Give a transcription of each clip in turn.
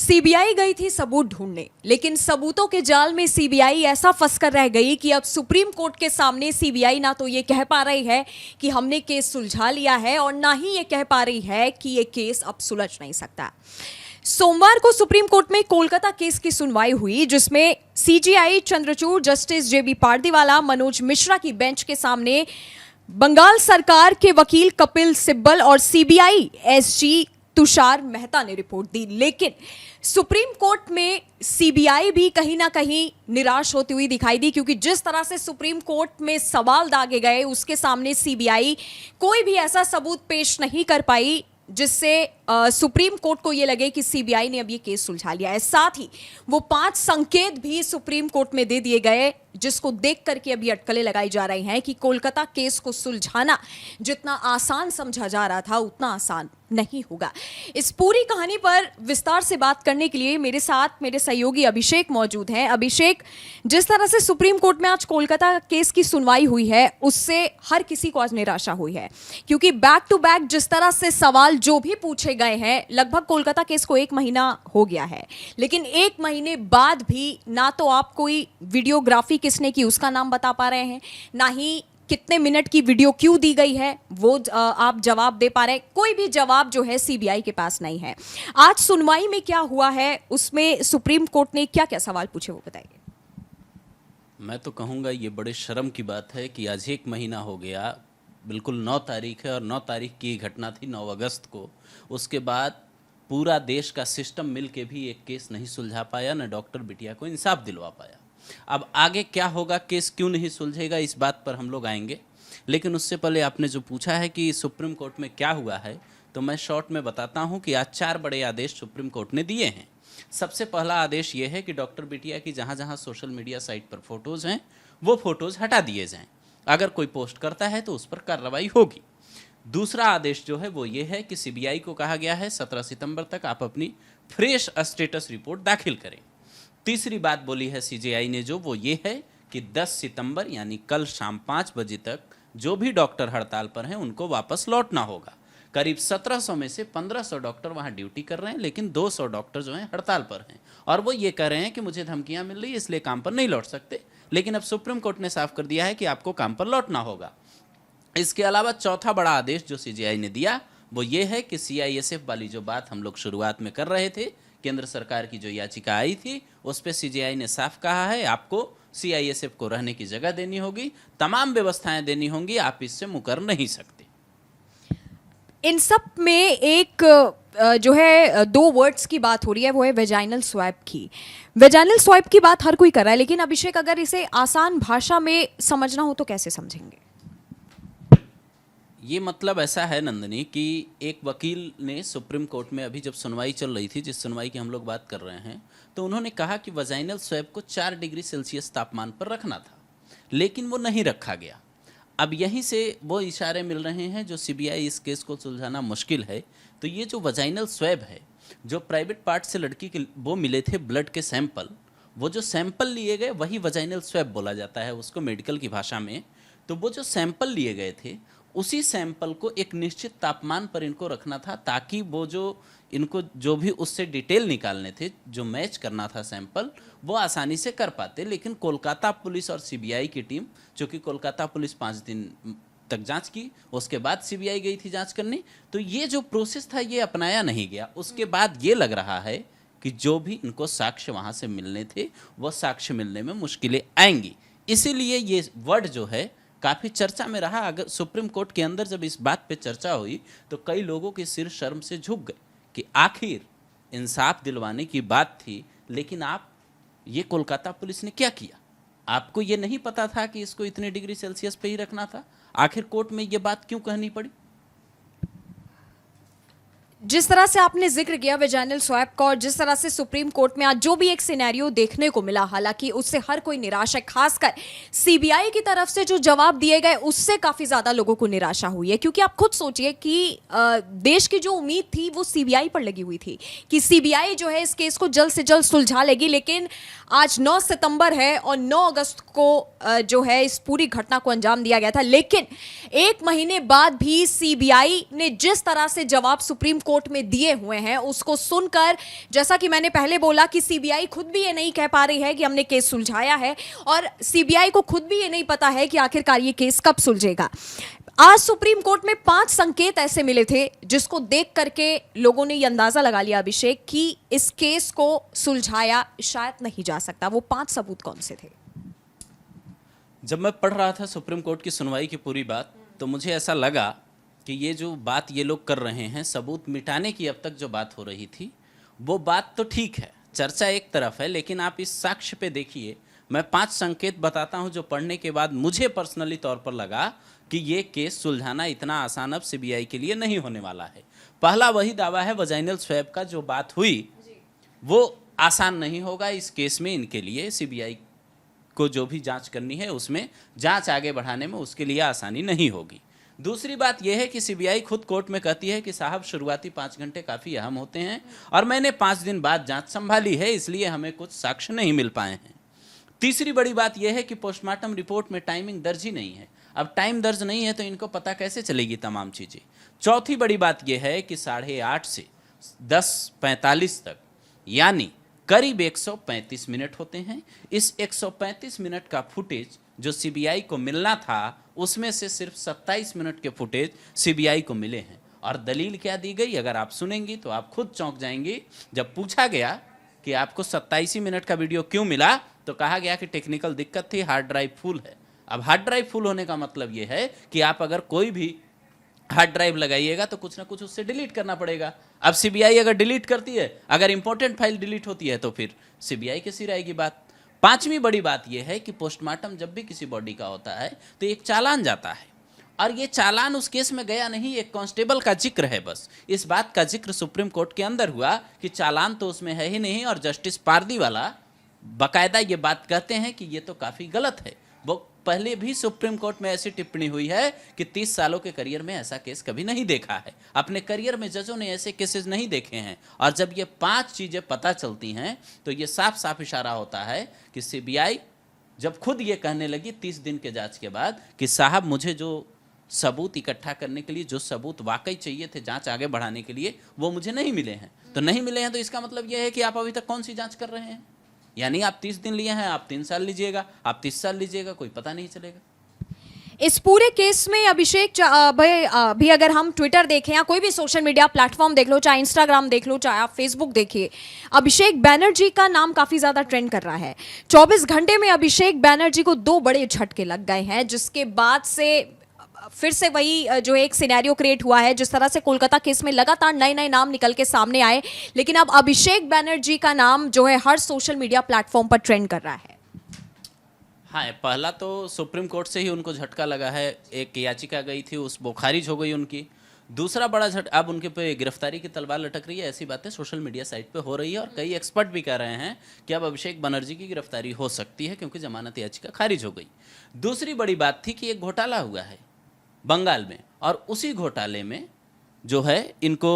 CBI गई थी सबूत ढूंढने, लेकिन सबूतों के जाल में सीबीआई ऐसा फंसकर रह गई कि अब सुप्रीम कोर्ट के सामने सीबीआई ना तो ये कह पा रही है कि हमने केस सुलझा लिया है और ना ही ये कह पा रही है कि ये केस अब सुलझ नहीं सकता। सोमवार को सुप्रीम कोर्ट में कोलकाता केस की सुनवाई हुई, जिसमें सीजेआई चंद्रचूड़, जस्टिस जेबी पारदीवाला, मनोज मिश्रा की बेंच के सामने बंगाल सरकार के वकील कपिल सिब्बल और सीबीआई एसजी तुषार मेहता ने रिपोर्ट दी। लेकिन सुप्रीम कोर्ट में सीबीआई भी कहीं ना कहीं निराश होती हुई दिखाई दी, क्योंकि जिस तरह से सुप्रीम कोर्ट में सवाल दागे गए उसके सामने सीबीआई कोई भी ऐसा सबूत पेश नहीं कर पाई जिससे सुप्रीम कोर्ट को यह लगे कि सीबीआई ने अब ये केस सुलझा लिया है। साथ ही वो 5 संकेत भी सुप्रीम कोर्ट में दे दिए गए, जिसको देख करके अभी अटकलें लगाई जा रही हैं कि कोलकाता केस को सुलझाना जितना आसान समझा जा रहा था उतना आसान नहीं होगा। इस पूरी कहानी पर विस्तार से बात करने के लिए मेरे साथ मेरे सहयोगी अभिषेक मौजूद हैं। अभिषेक, जिस तरह से सुप्रीम कोर्ट में आज कोलकाता केस की सुनवाई हुई है उससे हर किसी को आज निराशा हुई है, क्योंकि बैक टू बैक जिस तरह से सवाल जो भी पूछे गए हैं, लगभग कोलकाता केस को 1 महीना हो गया है, लेकिन 1 महीने बाद भी ना तो आप कोई वीडियोग्राफी किसने की उसका नाम बता पा रहे हैं, ना ही कितने मिनट की वीडियो क्यों दी गई है वो आप जवाब दे पा रहे हैं। कोई भी जवाब जो है सीबीआई के पास नहीं है। आज सुनवाई में क्या हुआ है, उसमें सुप्रीम कोर्ट ने क्या क्या सवाल पूछे वो बताइए। मैं तो कहूँगा ये बड़े शर्म की बात है कि आज 1 महीना हो गया, बिल्कुल 9 तारीख है और 9 तारीख की घटना थी 9 अगस्त को। उसके बाद पूरा देश का सिस्टम मिल के भी एक केस नहीं सुलझा पाया, न डॉक्टर बिटिया को इंसाफ दिलवा पाया। अब आगे क्या होगा, केस क्यों नहीं सुलझेगा, इस बात पर हम लोग आएंगे। लेकिन उससे पहले आपने जो पूछा है कि सुप्रीम कोर्ट में क्या हुआ है, तो मैं शॉर्ट में बताता हूं कि आज 4 बड़े आदेश सुप्रीम कोर्ट ने दिए हैं। सबसे पहला आदेश ये है कि डॉक्टर बिटिया की जहां जहां सोशल मीडिया साइट पर फोटोज़ हैं वो फोटोज़ हटा दिए जाएं। अगर कोई पोस्ट करता है तो उस पर कार्रवाई होगी। दूसरा आदेश जो है वो ये है कि सीबीआई को कहा गया है 17 सितंबर तक आप अपनी फ्रेश स्टेटस रिपोर्ट दाखिल करें। तीसरी बात बोली है सीजेआई ने जो, वो ये है कि 10 सितंबर यानी कल शाम 5 बजे तक जो भी डॉक्टर हड़ताल पर हैं उनको वापस लौटना होगा। करीब 1700 में से 1500 डॉक्टर वहां ड्यूटी कर रहे हैं, लेकिन 200 डॉक्टर जो हैं हड़ताल पर हैं और वो ये कह रहे हैं कि मुझे धमकियां मिल रही है इसलिए काम पर नहीं लौट सकते। लेकिन अब सुप्रीम कोर्ट ने साफ कर दिया है कि आपको काम पर लौटना होगा। इसके अलावा चौथा बड़ा आदेश जो सीजेआई ने दिया वो ये है कि सीआईएसएफ वाली जो बात हम लोग शुरुआत में कर रहे थे, केंद्र सरकार की जो याचिका आई थी उस पर सीजेआई ने साफ कहा है आपको सीआईएसएफ को रहने की जगह देनी होगी, तमाम व्यवस्थाएं देनी होंगी, आप इससे मुकर नहीं सकते। इन सब में एक जो है 2 वर्ड्स की बात हो रही है, वो है वेजाइनल स्वैप की। वेजाइनल स्वैप की बात हर कोई कर रहा है, लेकिन अभिषेक अगर इसे आसान भाषा में समझना हो तो कैसे समझेंगे? ये मतलब ऐसा है नंदिनी कि एक वकील ने सुप्रीम कोर्ट में अभी जब सुनवाई चल रही थी, जिस सुनवाई की हम लोग बात कर रहे हैं, तो उन्होंने कहा कि वजाइनल स्वैप को 4 डिग्री सेल्सियस तापमान पर रखना था, लेकिन वो नहीं रखा गया। अब यहीं से वो इशारे मिल रहे हैं जो सीबीआई इस केस को सुलझाना मुश्किल है। तो ये जो वजाइनल स्वैब है, जो प्राइवेट पार्ट से लड़की के वो मिले थे ब्लड के सैंपल, वो जो सैंपल लिए गए वही वजाइनल स्वैब बोला जाता है उसको मेडिकल की भाषा में। तो वो जो सैंपल लिए गए थे उसी सैंपल को एक निश्चित तापमान पर इनको रखना था, ताकि वो जो इनको जो भी उससे डिटेल निकालने थे, जो मैच करना था सैंपल, वो आसानी से कर पाते। लेकिन कोलकाता पुलिस और सीबीआई की टीम, चूँकि कोलकाता पुलिस 5 दिन तक जांच की, उसके बाद सीबीआई गई थी जांच करने, तो ये जो प्रोसेस था ये अपनाया नहीं गया। उसके बाद ये लग रहा है कि जो भी इनको साक्ष्य वहाँ से मिलने थे वो साक्ष्य मिलने में मुश्किलें आएंगी। इसीलिए ये वर्ड जो है काफ़ी चर्चा में रहा। अगर सुप्रीम कोर्ट के अंदर जब इस बात पे चर्चा हुई तो कई लोगों के सिर शर्म से झुक गए कि आखिर इंसाफ दिलवाने की बात थी, लेकिन आप ये कोलकाता पुलिस ने क्या किया? आपको ये नहीं पता था कि इसको इतने डिग्री सेल्सियस पे ही रखना था? आखिर कोर्ट में ये बात क्यों कहनी पड़ी? जिस तरह से आपने जिक्र किया वेजाइनल स्वैप का और जिस तरह से सुप्रीम कोर्ट में आज जो भी एक सिनेरियो देखने को मिला, हालांकि उससे हर कोई निराश है। खासकर सीबीआई की तरफ से जो जवाब दिए गए उससे काफी ज्यादा लोगों को निराशा हुई है, क्योंकि आप खुद सोचिए कि देश की जो उम्मीद थी वो सीबीआई पर लगी हुई थी कि सीबीआई जो है इस केस को जल्द से जल्द सुलझा लेगी। लेकिन आज 9 सितंबर है और 9 अगस्त को जो है इस पूरी घटना को अंजाम दिया गया था, लेकिन 1 महीने बाद भी सीबीआई ने जिस तरह से जवाब सुप्रीम कोर्ट में दिए हुए हैं उसको सुनकर, जैसा कि मैंने पहले बोला कि सीबीआई खुद भी ये नहीं कह पा रही है कि हमने केस सुलझाया है, और सीबीआई को खुद भी ये नहीं पता है कि आखिरकार ये केस कब सुलझेगा। आज सुप्रीम कोर्ट में 5 संकेत ऐसे मिले थे जिसको देख करके लोगों ने ये अंदाजा लगा लिया, अभिषेक, कि इस केस को सुलझाया शायद नहीं जा सकता। वो 5 सबूत कौन से थे? जब मैं पढ़ रहा था सुप्रीम कोर्ट की सुनवाई की पूरी बात, तो मुझे ऐसा लगा कि ये जो बात ये लोग कर रहे हैं, सबूत मिटाने की अब तक जो बात हो रही थी, वो बात तो ठीक है, चर्चा एक तरफ है, लेकिन आप इस साक्ष्य पे देखिए। मैं 5 संकेत बताता हूं जो पढ़ने के बाद मुझे पर्सनली तौर पर लगा कि ये केस सुलझाना इतना आसान अब सीबीआई के लिए नहीं होने वाला है। पहला वही दावा है वजाइनल स्वैब का, जो बात हुई वो आसान नहीं होगा इस केस में। इनके लिए सीबीआई को जो भी जांच करनी है उसमें जांच आगे बढ़ाने में उसके लिए आसानी नहीं होगी। दूसरी बात यह है कि सीबीआई खुद कोर्ट में कहती है कि साहब शुरुआती 5 घंटे काफ़ी अहम होते हैं और मैंने 5 दिन बाद जांच संभाली है, इसलिए हमें कुछ साक्ष्य नहीं मिल पाए हैं। तीसरी बड़ी बात यह है कि पोस्टमार्टम रिपोर्ट में टाइमिंग दर्ज ही नहीं है। अब टाइम दर्ज नहीं है तो इनको पता कैसे चलेगी तमाम चीज़ें। चौथी बड़ी बात यह है कि 8:30 से 10:45 तक, यानी करीब 135 मिनट होते हैं। इस 135 मिनट का फुटेज जो सीबीआई को मिलना था, उसमें से सिर्फ 27 मिनट के फुटेज सीबीआई को मिले हैं। और दलील क्या दी गई, अगर आप सुनेंगी तो आप खुद चौंक जाएंगे। जब पूछा गया कि आपको 27 ही मिनट का वीडियो क्यों मिला, तो कहा गया कि टेक्निकल दिक्कत थी, हार्ड ड्राइव फुल है। अब हार्ड ड्राइव फुल होने का मतलब यह है कि आप अगर कोई भी हार्ड ड्राइव लगाइएगा तो कुछ ना कुछ उससे डिलीट करना पड़ेगा। अब सीबीआई अगर डिलीट करती है, अगर इंपॉर्टेंट फाइल डिलीट होती है, तो फिर सीबीआई के सिर आएगी बात। पांचवी बड़ी बात यह है कि पोस्टमार्टम जब भी किसी बॉडी का होता है तो एक चालान जाता है, और ये चालान उस केस में गया नहीं, एक कांस्टेबल का जिक्र है बस। इस बात का जिक्र सुप्रीम कोर्ट के अंदर हुआ कि चालान तो उसमें है ही नहीं, और जस्टिस पारदीवाला बाकायदा ये बात कहते हैं कि ये तो काफ़ी गलत है। वो पहले भी सुप्रीम कोर्ट में ऐसी टिप्पणी हुई है कि 30 सालों के करियर में ऐसा केस कभी नहीं देखा है। अपने करियर में जजों ने ऐसे केसेस नहीं देखे हैं। और जब ये 5 चीज़ें पता चलती हैं तो ये साफ साफ इशारा होता है कि सीबीआई जब खुद ये कहने लगी 30 दिन के जांच के बाद कि साहब मुझे जो सबूत इकट्ठा करने के लिए, जो सबूत वाकई चाहिए थे जांच आगे बढ़ाने के लिए, वो मुझे नहीं मिले हैं। तो नहीं मिले हैं तो इसका मतलब यह है कि आप अभी तक कौन सी जांच कर रहे हैं? यानी आप 30 दिन लिए हैं, आप 3 साल लीजिएगा, आप 30 साल लीजिएगा, कोई पता नहीं चलेगा। इस पूरे केस में अभिषेक भाई, भी अगर हम ट्विटर देखें या कोई भी सोशल मीडिया प्लेटफॉर्म देख लो, चाहे इंस्टाग्राम देख लो, चाहे आप फेसबुक देखिए, अभिषेक बैनर्जी का नाम काफी ज्यादा ट्रेंड कर रहा है। 24 घंटे में अभिषेक बैनर्जी को 2 बड़े झटके लग गए हैं, जिसके बाद से फिर से वही जो एक सिनेरियो क्रिएट हुआ है, जिस तरह से कोलकाता केस में लगातार नए नए नाम निकल के सामने आए, लेकिन अब अभिषेक बैनर्जी का नाम जो है हर सोशल मीडिया प्लेटफॉर्म पर ट्रेंड कर रहा है। हाँ, पहला तो सुप्रीम कोर्ट से ही उनको झटका लगा है। एक याचिका गई थी, उस वो खारिज हो गई उनकी। दूसरा बड़ा झटका, अब उनके पे गिरफ्तारी की तलवार लटक रही है। ऐसी बातें सोशल मीडिया साइट पे हो रही है और कई एक्सपर्ट भी कह रहे हैं कि अब अभिषेक बनर्जी की गिरफ्तारी हो सकती है क्योंकि जमानत याचिका खारिज हो गई। दूसरी बड़ी बात थी कि एक घोटाला हुआ है बंगाल में, और उसी घोटाले में जो है इनको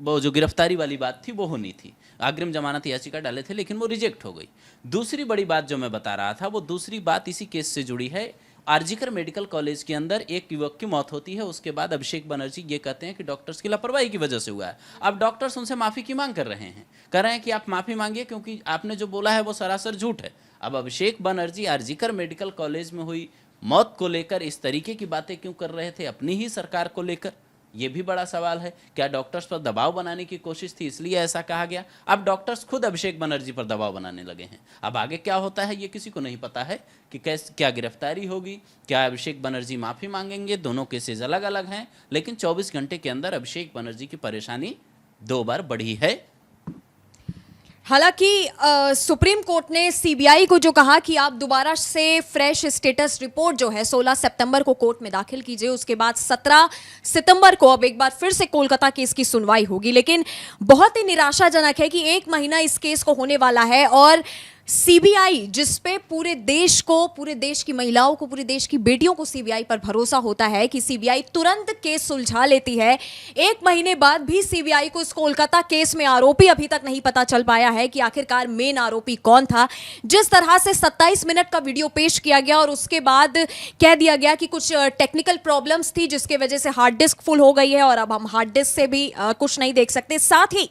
वो जो गिरफ्तारी वाली बात थी वो होनी थी। अग्रिम जमानत याचिका डाले थे लेकिन वो रिजेक्ट हो गई। दूसरी बड़ी बात जो मैं बता रहा था, वो दूसरी बात इसी केस से जुड़ी है। आरजीकर मेडिकल कॉलेज के अंदर एक युवक की मौत होती है, उसके बाद अभिषेक बनर्जी ये कहते हैं कि डॉक्टर्स की लापरवाही की वजह से हुआ है। अब डॉक्टर्स उनसे माफ़ी की मांग कर रहे हैं, कह रहे हैं कि आप माफ़ी मांगिए क्योंकि आपने जो बोला है वो सरासर झूठ है। अब अभिषेक बनर्जी आरजीकर मेडिकल कॉलेज में हुई मौत को लेकर इस तरीके की बातें क्यों कर रहे थे, अपनी ही सरकार को लेकर? ये भी बड़ा सवाल है। क्या डॉक्टर्स पर दबाव बनाने की कोशिश थी इसलिए ऐसा कहा गया? अब डॉक्टर्स खुद अभिषेक बनर्जी पर दबाव बनाने लगे हैं। अब आगे क्या होता है ये किसी को नहीं पता है कि कैसे, क्या गिरफ्तारी होगी, क्या अभिषेक बनर्जी माफ़ी मांगेंगे। दोनों केसेस अलग अलग हैं, लेकिन 24 घंटे के अंदर अभिषेक बनर्जी की परेशानी 2 बार बढ़ी है। हालांकि सुप्रीम कोर्ट ने सीबीआई को जो कहा कि आप दोबारा से फ्रेश स्टेटस रिपोर्ट जो है 16 सितंबर को कोर्ट में दाखिल कीजिए, उसके बाद 17 सितंबर को अब एक बार फिर से कोलकाता केस की सुनवाई होगी। लेकिन बहुत ही निराशाजनक है कि 1 महीना इस केस को होने वाला है और सीबीआई जिस पे पूरे देश को, पूरे देश की महिलाओं को, पूरे देश की बेटियों को सीबीआई पर भरोसा होता है कि सीबीआई तुरंत केस सुलझा लेती है, 1 महीने बाद भी सीबीआई को इस कोलकाता केस में आरोपी अभी तक नहीं पता चल पाया है कि आखिरकार मेन आरोपी कौन था। जिस तरह से 27 मिनट का वीडियो पेश किया गया और उसके बाद कह दिया गया कि कुछ टेक्निकल प्रॉब्लम्स थी जिसके वजह से हार्ड डिस्क फुल हो गई है और अब हम हार्ड डिस्क से भी कुछ नहीं देख सकते। साथ ही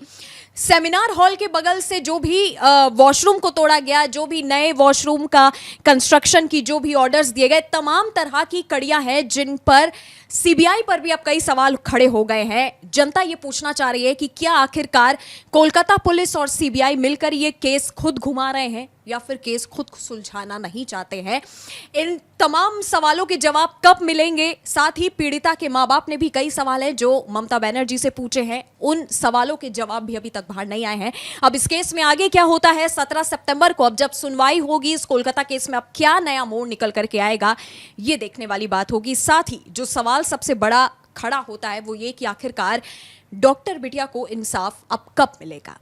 सेमिनार हॉल के बगल से जो भी वॉशरूम को तोड़ा गया, जो भी नए वॉशरूम का कंस्ट्रक्शन की जो भी ऑर्डर्स दिए गए, तमाम तरह की कड़ियां हैं जिन पर सीबीआई पर भी अब कई सवाल खड़े हो गए हैं। जनता ये पूछना चाह रही है कि क्या आखिरकार कोलकाता पुलिस और सीबीआई मिलकर ये केस खुद घुमा रहे हैं या फिर केस खुद सुलझाना नहीं चाहते हैं। इन तमाम सवालों के जवाब कब मिलेंगे, साथ ही पीड़िता के मां बाप ने भी कई सवाल हैं जो ममता बनर्जी से पूछे हैं, उन सवालों के जवाब भी अभी तक बाहर नहीं आए हैं। अब इस केस में आगे क्या होता है 17 सितंबर को, अब जब सुनवाई होगी इस कोलकाता केस में, अब क्या नया मोड़ निकल करके आएगा, ये देखने वाली बात होगी। साथ ही जो सवाल सबसे बड़ा खड़ा होता है वो ये कि आखिरकार डॉक्टर बिटिया को इंसाफ अब कब मिलेगा।